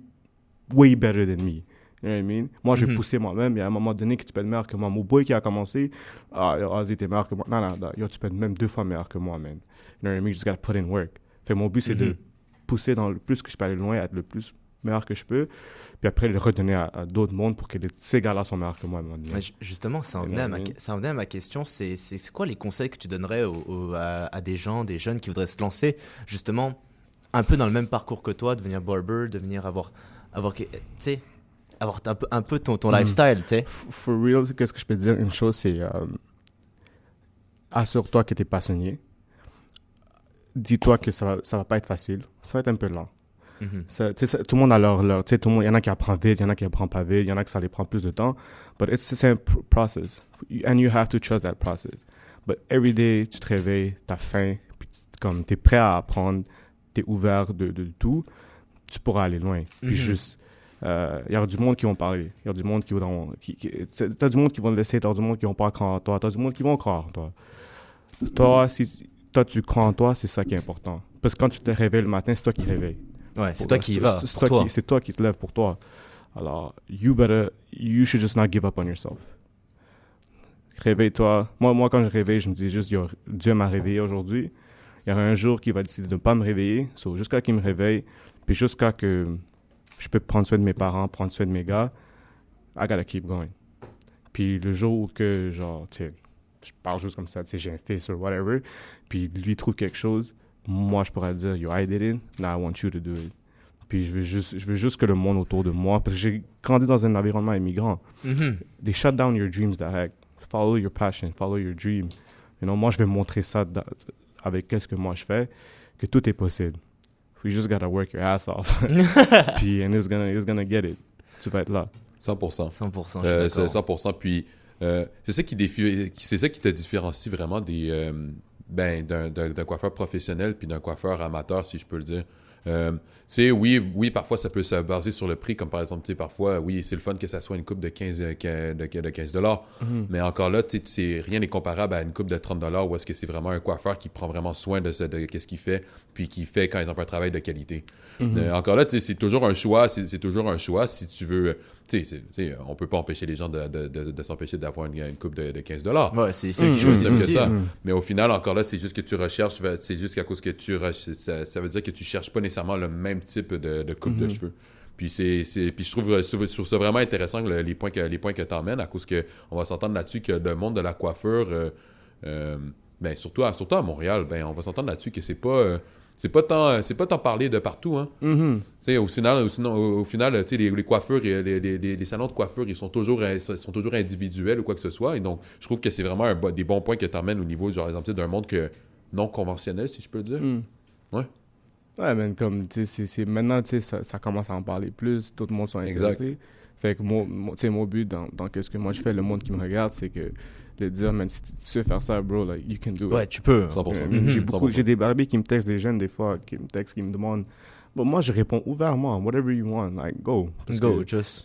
way better than me. You know what I mean? Moi, j'ai poussé moi-même. Il y a un moment donné que tu peux être meilleur que moi. Mon boy qui a commencé, Ozzy, t'es meilleur que moi. Non, yo, tu peux être même 2 fois meilleur que moi, man. You know what I mean? You just gotta put in work. Fait mon but, c'est de pousser dans le plus que je peux aller loin, être le plus meilleur que je peux, puis après le redonner à d'autres mondes pour que ces gars-là sont meilleurs que moi. Justement, ça en venait à ma question, c'est quoi les conseils que tu donnerais à des gens, des jeunes qui voudraient se lancer, justement, un peu dans le même parcours que toi, devenir barber, devenir avoir tu sais, avoir un peu ton lifestyle, tu sais. For real, qu'est-ce que je peux te dire? Une chose, c'est assure-toi que tu es passionné. Dis-toi que ça va pas être facile. Ça va être un peu lent. Tout le monde a leur il y en a qui apprennent vite, il y en a qui apprennent pas vite, il y en a qui ça les prend plus de temps. But it's the same process. And you have to trust that process. But every day, tu te réveilles, tu as faim, puis comme tu es prêt à apprendre, tu es ouvert de tout, tu pourras aller loin. Puis juste... il y a du monde qui vont parler. Il y a du monde qui vont... T'as du monde qui vont le laisser, t'as du monde qui vont pas croire en toi, t'as du monde qui vont croire en toi. Toi, si tu crois en toi, c'est ça qui est important. Parce que quand tu te réveilles le matin, c'est toi qui te réveilles. Ouais, c'est toi qui y vas. C'est toi qui te lèves pour toi. Alors, you should just not give up on yourself. Réveille-toi. Moi, quand je réveille, je me dis juste, Dieu m'a réveillé aujourd'hui. Il y aura un jour qui va décider de ne pas me réveiller. So, jusqu'à qu'il me réveille, puis jusqu'à que je peux prendre soin de mes parents, prendre soin de mes gars, I gotta keep going. Puis le jour où que, genre, tu sais, je parle juste comme ça, tu sais, j'ai un fils ou whatever, puis lui trouve quelque chose, moi, je pourrais dire, yo, I did it, now I want you to do it. Puis je veux juste que le monde autour de moi, parce que j'ai grandi dans un environnement immigrant, they shut down your dreams that heck. Follow your passion, follow your dream. You know, moi, je vais montrer ça avec qu'est-ce que moi je fais, que tout est possible. You just gotta work your ass off. Puis, and it's gonna get it. Tu vas être là. 100%. 100%, c'est 100%. Puis, c'est ça qui te différencie vraiment d'un coiffeur professionnel puis d'un coiffeur amateur, si je peux le dire. Oui, parfois ça peut se baser sur le prix, comme par exemple, parfois, oui, c'est le fun que ça soit une coupe de 15 $, mais encore là, rien n'est comparable à une coupe de 30 $ où est-ce que c'est vraiment un coiffeur qui prend vraiment soin de ce qu'il fait, puis qui fait, quand exemple, un travail de qualité. Encore là, c'est toujours un choix, c'est toujours un choix si tu veux... on peut pas empêcher les gens de s'empêcher d'avoir une coupe de 15 $. Ouais, c'est ceux qui choisissent que aussi. ça. Mais au final, encore là, c'est juste que tu recherches, c'est juste qu'à cause que ça veut dire que tu cherches pas nécessairement le même type de coupe de cheveux. Puis puis je trouve ça vraiment intéressant les points que tu emmènes, à cause que on va s'entendre là-dessus que le monde de la coiffure, surtout à Montréal, on va s'entendre là-dessus que c'est pas tant parlé de partout, hein. Au final, les coiffures, les salons de coiffure, ils sont toujours individuels ou quoi que ce soit. Et donc, je trouve que c'est vraiment des bons points que tu emmènes au niveau, genre, exemple, d'un monde non conventionnel, si je peux le dire. Ouais. Ouais, mais comme, c'est maintenant, ça commence à en parler plus, tout le monde sont intéressés. Exact. Fait que mon but dans ce que moi je fais, le monde qui me regarde, c'est que de dire, man, si tu sais faire ça, bro, like, you can do it. Ouais, tu peux. 100%. J'ai des barbiers qui me textent, des jeunes, des fois, qui me textent, qui me demandent. Bon, moi, je réponds ouvertement, whatever you want, like, go.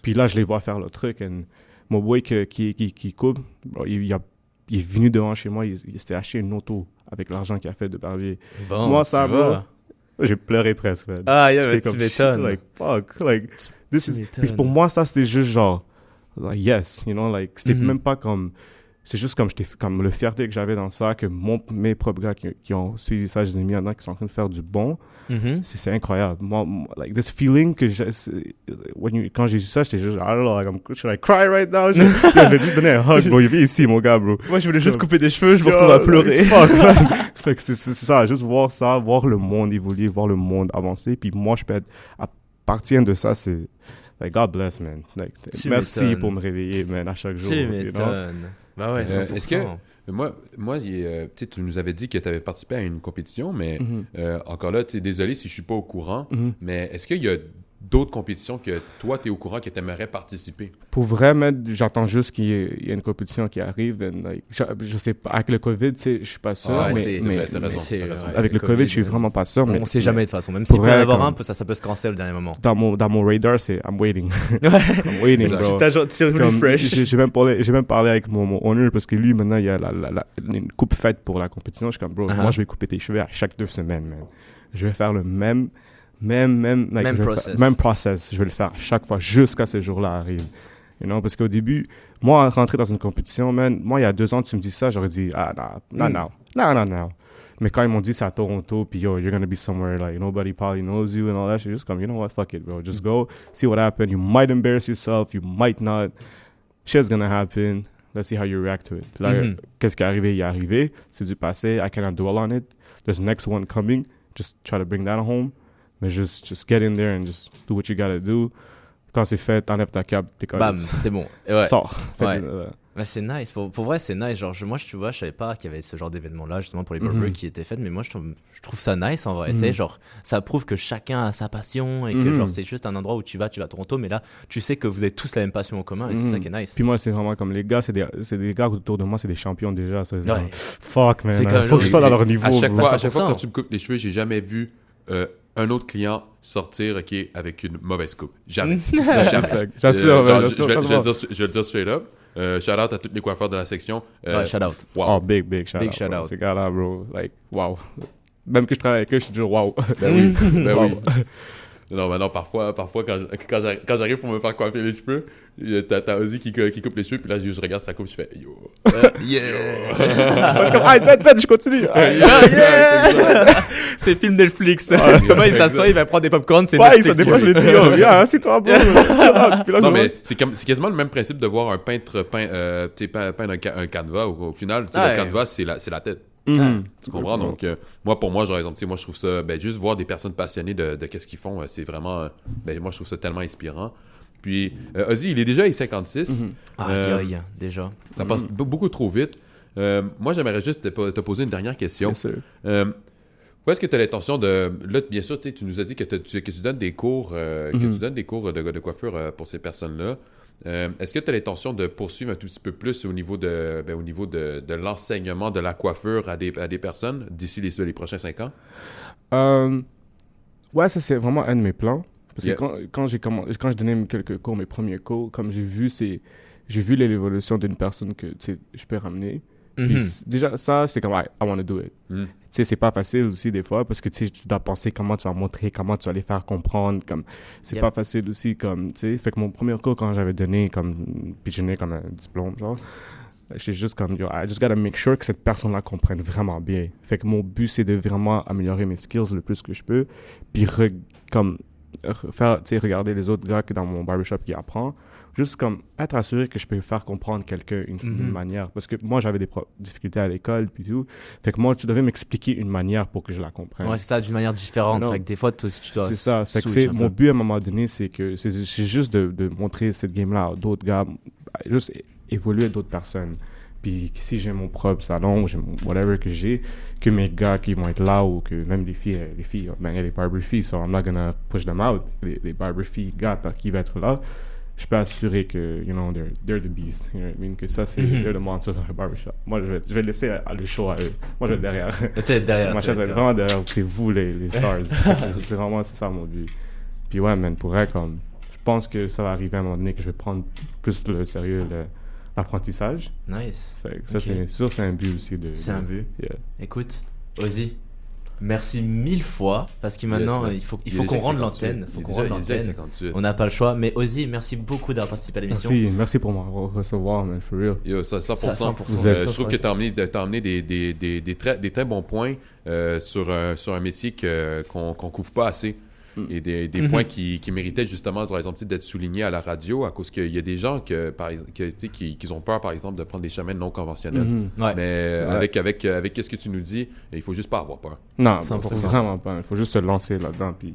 Puis là, je les vois faire le truc. And mon boy qui coupe, bro, il est venu devant chez moi, il s'est acheté une auto avec l'argent qu'il a fait de barbier. Bon, moi, ça, bro, j'ai pleuré presque. Man. Ah, yeah, J'étais tu m'étonnes. Like, fuck. Like, puis pour moi, ça, c'était juste genre, like, yes, you know, like, c'était même pas comme. C'est juste comme le fierté que j'avais dans ça, que mes propres gars qui ont suivi ça, je les ai mis là-dedans, qui sont en train de faire du bon. C'est incroyable. Moi, like, this feeling que quand j'ai vu ça, j'étais juste, I don't know, like, should I cry right now? Je vais juste donner un hug, bro. Il vient ici, mon gars, bro. Moi, je voulais juste couper des cheveux, je me retrouve à pleurer. Fuck, man. Fait que c'est ça, juste voir ça, voir le monde évoluer, voir le monde avancer. Puis moi, je peux être, à partir de ça, c'est, like, God bless, man. Like, merci pour me réveiller, man, à chaque jour. Tu m'étonnes. Bah ouais, est-ce que moi tu nous avais dit que tu avais participé à une compétition, mais encore là, désolé si je suis pas au courant, mais est-ce qu'il y a d'autres compétitions que toi, tu es au courant que tu aimerais participer? Pour vrai, j'attends juste qu'il y ait une compétition qui arrive. Like, je sais pas, avec le COVID, je suis pas sûr. T'as raison. Avec le COVID, je suis vraiment pas sûr. On sait jamais de toute façon. Même s'il peut y en avoir un, ça peut se canceller au dernier moment. Dans mon radar, c'est I'm waiting. I'm waiting, bro. Tu es fresh. J'ai même parlé avec mon owner parce que lui, maintenant, il y a une coupe faite pour la compétition. Je suis comme, bro, moi, je vais couper tes cheveux à chaque 2 semaines, man. Je vais faire le même process. Je vais le faire à chaque fois jusqu'à ce jour-là arrive. You know, parce qu'au début, moi, rentrer dans une compétition, man, moi, il y a 2 ans, tu me dis ça, j'aurais dit, non. Mais quand ils m'ont dit c'est à Toronto, puis yo, you're gonna be somewhere, like, nobody probably knows you and all that, shit, just come, you know what, fuck it, bro. Just go, see what happens. You might embarrass yourself, you might not. Shit's gonna happen. Let's see how you react to it. Là, qu'est-ce qui est arrivé? Il est arrivé. C'est du passé. I cannot dwell on it. There's next one coming. Just try to bring that home. Mais just get in there and just do what you gotta do. Quand c'est fait, t'enlèves ta cape, t'es comme... Bam, c'est bon. Ouais. Sors. Ouais. Mais c'est nice. Pour vrai, c'est nice. Genre, moi, tu vois, je savais pas qu'il y avait ce genre d'événement-là, justement, pour les barbers qui étaient faits. Mais moi, je trouve ça nice, en vrai. Tu sais, genre, ça prouve que chacun a sa passion et que, genre, c'est juste un endroit où tu vas à Toronto. Mais là, tu sais que vous avez tous la même passion en commun et c'est ça qui est nice. Puis moi, c'est vraiment comme les gars, c'est des gars autour de moi, c'est des champions déjà. Ça, ouais. Fuck, man. Faut que je sois dans leur niveau. À chaque fois, quand tu me coupes les cheveux, j'ai jamais vu un autre client sortir avec une mauvaise coupe. Jamais. Jamais. J'assure. Je vais le dire straight up. Shout out à tous les coiffeurs de la section. Shout out. Wow. Oh, big shout out. Ces gars-là, bro. Like, wow. Même que je travaille avec eux, je suis toujours wow. Ben oui. Non, parfois quand j'arrive pour me faire coiffer les cheveux, t'as Ozzy qui coupe les cheveux, puis là, je regarde sa coupe, je fais yo. Yeah! Je suis comme, je continue. Yeah! C'est film Netflix. Thomas, il s'assoit, il va prendre des popcorns, c'est Netflix. Ouais, des fois, je lui dis, yo, viens, assieds-toi, bro. Non, mais c'est quasiment le même principe de voir un peintre peindre un canevas. Au final, le canevas, c'est la tête. Tu comprends? Donc, pour moi, genre, exemple, moi, je trouve ça, juste voir des personnes passionnées de qu'est-ce qu'ils font, c'est vraiment, moi, je trouve ça tellement inspirant. Puis, Ozzy, il est déjà I-56. Déjà. Ça passe beaucoup trop vite. Moi, j'aimerais juste te poser une dernière question. Bien sûr. Où est-ce que tu as l'intention de... Là, bien sûr, tu nous as dit que tu donnes des cours, de coiffure pour ces personnes-là. Est-ce que tu as l'intention de poursuivre un tout petit peu plus au niveau de l'enseignement de la coiffure à des personnes d'ici les prochains 5 ans? Ouais, ça, c'est vraiment un de mes plans. Parce Yeah. que quand j'ai donné quelques cours, mes premiers cours, comme j'ai vu l'évolution d'une personne que, tu sais, je peux ramener. Puis déjà, ça, c'est comme, I want to do it. Tu sais, c'est pas facile aussi des fois parce que, tu sais, tu dois penser comment tu vas montrer, comment tu vas les faire comprendre. Comme, c'est pas facile aussi, comme, tu sais. Fait que mon premier cours, quand j'avais donné, comme, puis je donnais comme un diplôme, genre, j'étais juste comme, yo, I just gotta make sure que cette personne-là comprenne vraiment bien. Fait que mon but, c'est de vraiment améliorer mes skills le plus que je peux. Puis, regarder les autres gars que dans mon barbershop qui apprend, juste comme être assuré que je peux faire comprendre quelqu'un d'une manière. Parce que moi, j'avais des difficultés à l'école, puis tout. Fait que moi, tu devais m'expliquer une manière pour que je la comprenne. Ouais, c'est ça, d'une manière différente. Fait que des fois, tu dois. C'est ça. Fait que mon but à un moment donné, c'est juste de montrer cette game-là à d'autres gars, juste évoluer à d'autres personnes. Puis si j'ai mon propre salon, ou j'ai whatever que mes gars qui vont être là, ou que même les filles, ben il y a les barber filles, so I'm not gonna push them out. Les barber filles gars qui vont être là, je peux assurer que, you know, they're the beast. You know what I mean? Que ça, c'est they're the monsters dans le barbershop. Moi, je vais laisser le show à eux. Moi, je vais être derrière. Tu vas être derrière. Ma chaise va être vraiment derrière. C'est vous, les stars. c'est ça mon but. Puis ouais, man, pour vrai, comme, je pense que ça va arriver à un moment donné que je vais prendre plus le sérieux l'apprentissage. Nice. Fait que ça, c'est sûr, c'est un but aussi. C'est un but. Yeah. Écoute, Ozzy, merci 1000 fois, parce que maintenant, il faut qu'on rende l'antenne. On n'a pas le choix. Mais Ozzy, merci beaucoup d'avoir participé à l'émission. Merci pour me recevoir, man, for real. Yo, 100%. Je trouve que t'as amené des très bons points sur un métier qu'on couvre pas assez. Et des points qui méritaient justement, par exemple, d'être soulignés à la radio, à cause qu'il y a des gens qui ont peur, par exemple, de prendre des chemins non conventionnels. Ouais. Mais avec ce que tu nous dis, il faut juste pas avoir peur. Non, vraiment pas. Il faut juste se lancer là-dedans. Puis...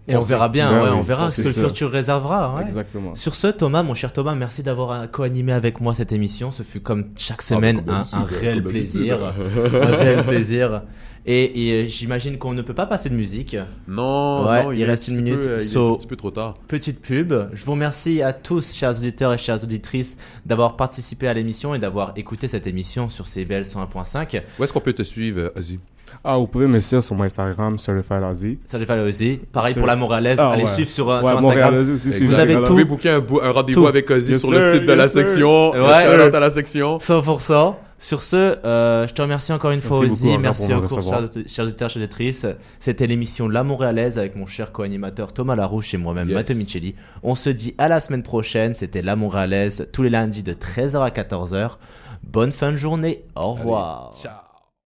Et on verra bien, on verra ce que le futur réservera. Ouais. Exactement. Sur ce, Thomas, mon cher Thomas, merci d'avoir co-animé avec moi cette émission. Ce fut comme chaque semaine un réel plaisir. Un réel plaisir. Et j'imagine qu'on ne peut pas passer de musique. Non, il reste une minute. Il est un petit peu trop tard. Petite pub. Je vous remercie à tous, chers auditeurs et chères auditrices, d'avoir participé à l'émission et d'avoir écouté cette émission sur CBL 101.5. Où est-ce qu'on peut te suivre, Ozzy? Vous pouvez me suivre sur mon Instagram, Certified Ozzy. Certified Ozzy. Pareil pour la Montréalaise, allez suivre sur Instagram. Montréalaise aussi, vous avez tout. Vous pouvez booker un rendez-vous avec Ozzy sur le site de la section. Ouais, dans la section. 100%. Sur ce, je te remercie encore une fois, Ozzy. Merci encore, chers auditeurs, chères auditrices. C'était l'émission La Montréalaise avec mon cher co-animateur Thomas Larouche et moi-même, Matteo Micheli. On se dit à la semaine prochaine. C'était La Montréalaise tous les lundis de 13h à 14h. Bonne fin de journée. Au revoir. Allez, ciao.